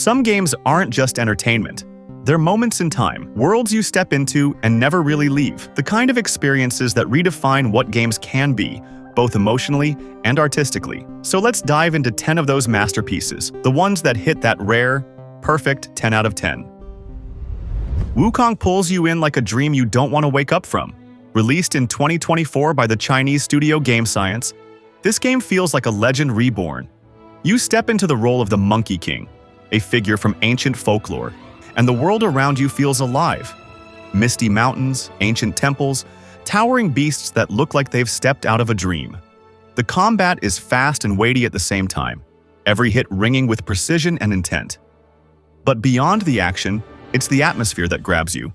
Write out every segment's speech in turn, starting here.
Some games aren't just entertainment. They're moments in time, worlds you step into and never really leave, the kind of experiences that redefine what games can be, both emotionally and artistically. So let's dive into 10 of those masterpieces, the ones that hit that rare, perfect 10 out of 10. Wukong pulls you in like a dream you don't want to wake up from. Released in 2024 by the Chinese studio Game Science, this game feels like a legend reborn. You step into the role of the Monkey King, a figure from ancient folklore, and the world around you feels alive. Misty mountains, ancient temples, towering beasts that look like they've stepped out of a dream. The combat is fast and weighty at the same time, every hit ringing with precision and intent. But beyond the action, it's the atmosphere that grabs you.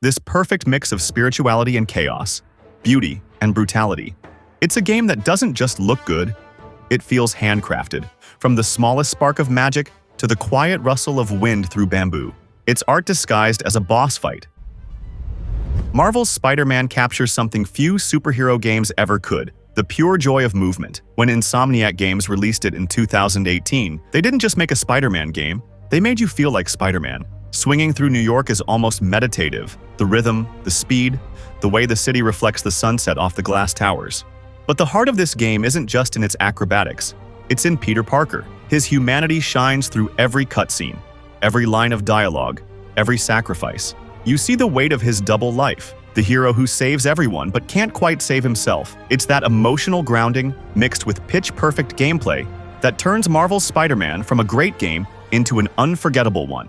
This perfect mix of spirituality and chaos, beauty and brutality. It's a game that doesn't just look good, it feels handcrafted, from the smallest spark of magic to the quiet rustle of wind through bamboo. It's art disguised as a boss fight. Marvel's Spider-Man captures something few superhero games ever could, the pure joy of movement. When Insomniac Games released it in 2018, they didn't just make a Spider-Man game, they made you feel like Spider-Man. Swinging through New York is almost meditative. The rhythm, the speed, the way the city reflects the sunset off the glass towers. But the heart of this game isn't just in its acrobatics. It's in Peter Parker. His humanity shines through every cutscene, every line of dialogue, every sacrifice. You see the weight of his double life, the hero who saves everyone but can't quite save himself. It's that emotional grounding mixed with pitch-perfect gameplay that turns Marvel's Spider-Man from a great game into an unforgettable one.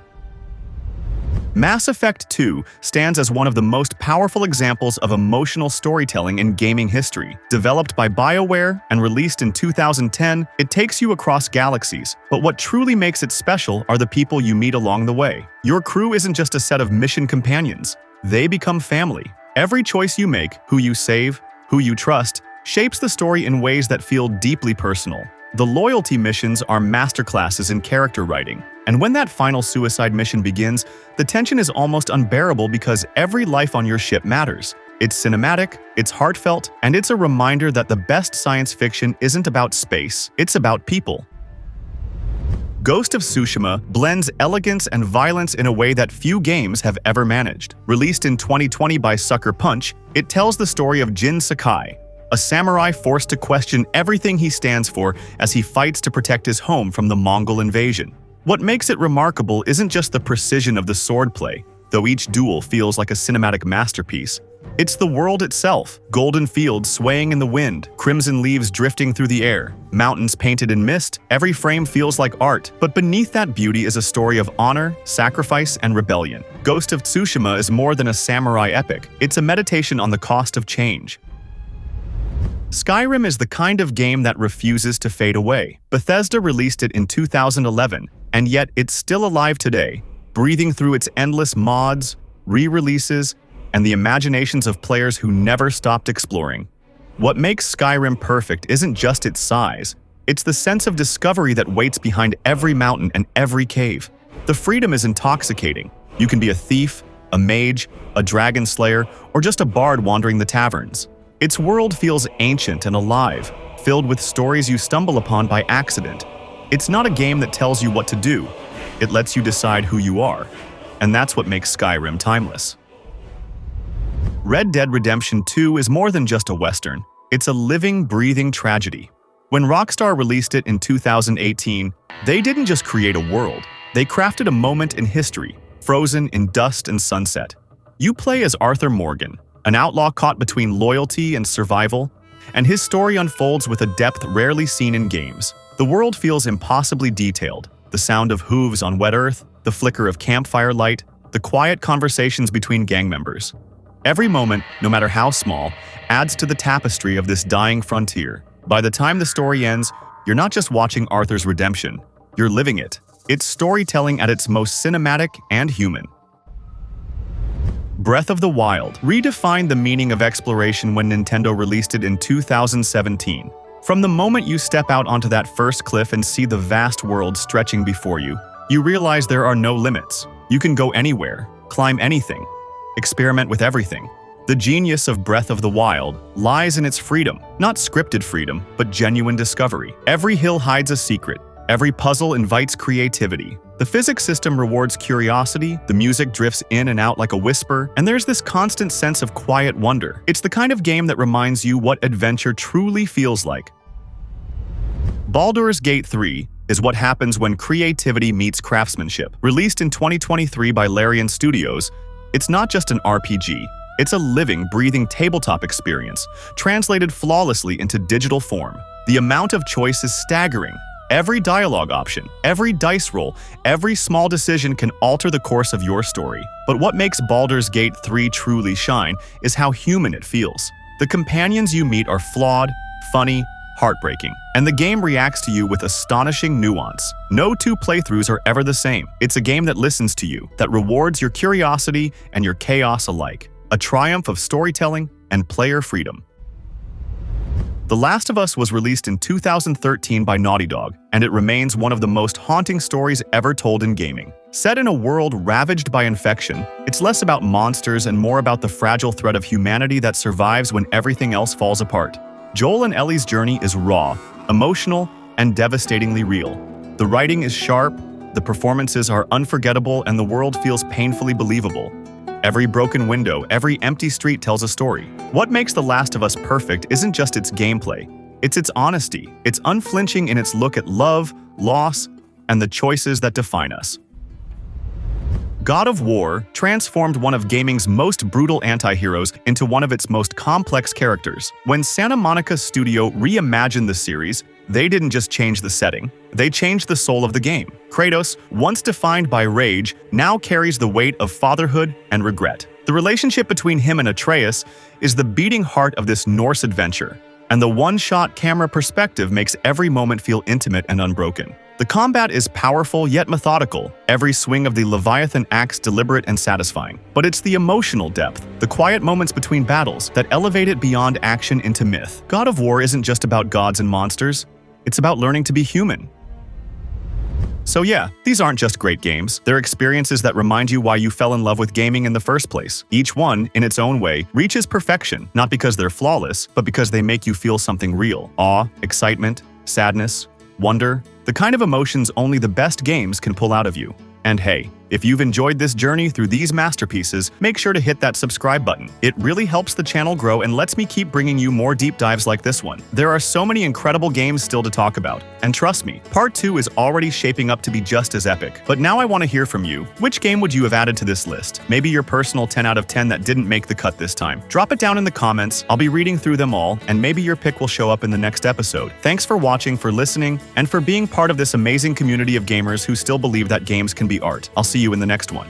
Mass Effect 2 stands as one of the most powerful examples of emotional storytelling in gaming history. Developed by BioWare and released in 2010, it takes you across galaxies. But what truly makes it special are the people you meet along the way. Your crew isn't just a set of mission companions. They become family. Every choice you make, who you save, who you trust, shapes the story in ways that feel deeply personal. The loyalty missions are masterclasses in character writing. And when that final suicide mission begins, the tension is almost unbearable because every life on your ship matters. It's cinematic, it's heartfelt, and it's a reminder that the best science fiction isn't about space, it's about people. Ghost of Tsushima blends elegance and violence in a way that few games have ever managed. Released in 2020 by Sucker Punch, it tells the story of Jin Sakai, a samurai forced to question everything he stands for as he fights to protect his home from the Mongol invasion. What makes it remarkable isn't just the precision of the swordplay, though each duel feels like a cinematic masterpiece. It's the world itself, golden fields swaying in the wind, crimson leaves drifting through the air, mountains painted in mist. Every frame feels like art, but beneath that beauty is a story of honor, sacrifice, and rebellion. Ghost of Tsushima is more than a samurai epic, it's a meditation on the cost of change. Skyrim is the kind of game that refuses to fade away. Bethesda released it in 2011, and yet it's still alive today, breathing through its endless mods, re-releases, and the imaginations of players who never stopped exploring. What makes Skyrim perfect isn't just its size, it's the sense of discovery that waits behind every mountain and every cave. The freedom is intoxicating. You can be a thief, a mage, a dragon slayer, or just a bard wandering the taverns. Its world feels ancient and alive, filled with stories you stumble upon by accident. It's not a game that tells you what to do, it lets you decide who you are. And that's what makes Skyrim timeless. Red Dead Redemption 2 is more than just a Western, it's a living, breathing tragedy. When Rockstar released it in 2018, they didn't just create a world, they crafted a moment in history, frozen in dust and sunset. You play as Arthur Morgan, an outlaw caught between loyalty and survival, and his story unfolds with a depth rarely seen in games. The world feels impossibly detailed, the sound of hooves on wet earth, the flicker of campfire light, the quiet conversations between gang members. Every moment, no matter how small, adds to the tapestry of this dying frontier. By the time the story ends, you're not just watching Arthur's redemption, you're living it. It's storytelling at its most cinematic and human. Breath of the Wild redefined the meaning of exploration when Nintendo released it in 2017. From the moment you step out onto that first cliff and see the vast world stretching before you, you realize there are no limits. You can go anywhere, climb anything, experiment with everything. The genius of Breath of the Wild lies in its freedom, not scripted freedom, but genuine discovery. Every hill hides a secret, every puzzle invites creativity, The physics system rewards curiosity, the music drifts in and out like a whisper, and there's this constant sense of quiet wonder. It's the kind of game that reminds you what adventure truly feels like. Baldur's Gate 3 is what happens when creativity meets craftsmanship. Released in 2023 by Larian Studios, it's not just an RPG. It's a living, breathing tabletop experience, translated flawlessly into digital form. The amount of choice is staggering. Every dialogue option, every dice roll, every small decision can alter the course of your story. But what makes Baldur's Gate 3 truly shine is how human it feels. The companions you meet are flawed, funny, heartbreaking, and the game reacts to you with astonishing nuance. No two playthroughs are ever the same. It's a game that listens to you, that rewards your curiosity and your chaos alike. A triumph of storytelling and player freedom. The Last of Us was released in 2013 by Naughty Dog, and it remains one of the most haunting stories ever told in gaming. Set in a world ravaged by infection, it's less about monsters and more about the fragile thread of humanity that survives when everything else falls apart. Joel and Ellie's journey is raw, emotional, and devastatingly real. The writing is sharp, the performances are unforgettable, and the world feels painfully believable. Every broken window, every empty street tells a story. What makes The Last of Us perfect isn't just its gameplay, it's its honesty. It's unflinching in its look at love, loss, and the choices that define us. God of War transformed one of gaming's most brutal anti-heroes into one of its most complex characters. When Santa Monica Studio reimagined the series, they didn't just change the setting, they changed the soul of the game. Kratos, once defined by rage, now carries the weight of fatherhood and regret. The relationship between him and Atreus is the beating heart of this Norse adventure, and the one-shot camera perspective makes every moment feel intimate and unbroken. The combat is powerful yet methodical, every swing of the Leviathan axe deliberate and satisfying. But it's the emotional depth, the quiet moments between battles, that elevate it beyond action into myth. God of War isn't just about gods and monsters, it's about learning to be human. So yeah, these aren't just great games, they're experiences that remind you why you fell in love with gaming in the first place. Each one, in its own way, reaches perfection, not because they're flawless, but because they make you feel something real. Awe, excitement, sadness, wonder, the kind of emotions only the best games can pull out of you. And hey, if you've enjoyed this journey through these masterpieces, make sure to hit that subscribe button. It really helps the channel grow and lets me keep bringing you more deep dives like this one. There are so many incredible games still to talk about. And trust me, part 2 is already shaping up to be just as epic. But now I want to hear from you. Which game would you have added to this list? Maybe your personal 10 out of 10 that didn't make the cut this time. Drop it down in the comments, I'll be reading through them all, and maybe your pick will show up in the next episode. Thanks for watching, for listening, and for being part of this amazing community of gamers who still believe that games can be art. I'll see you in the next one.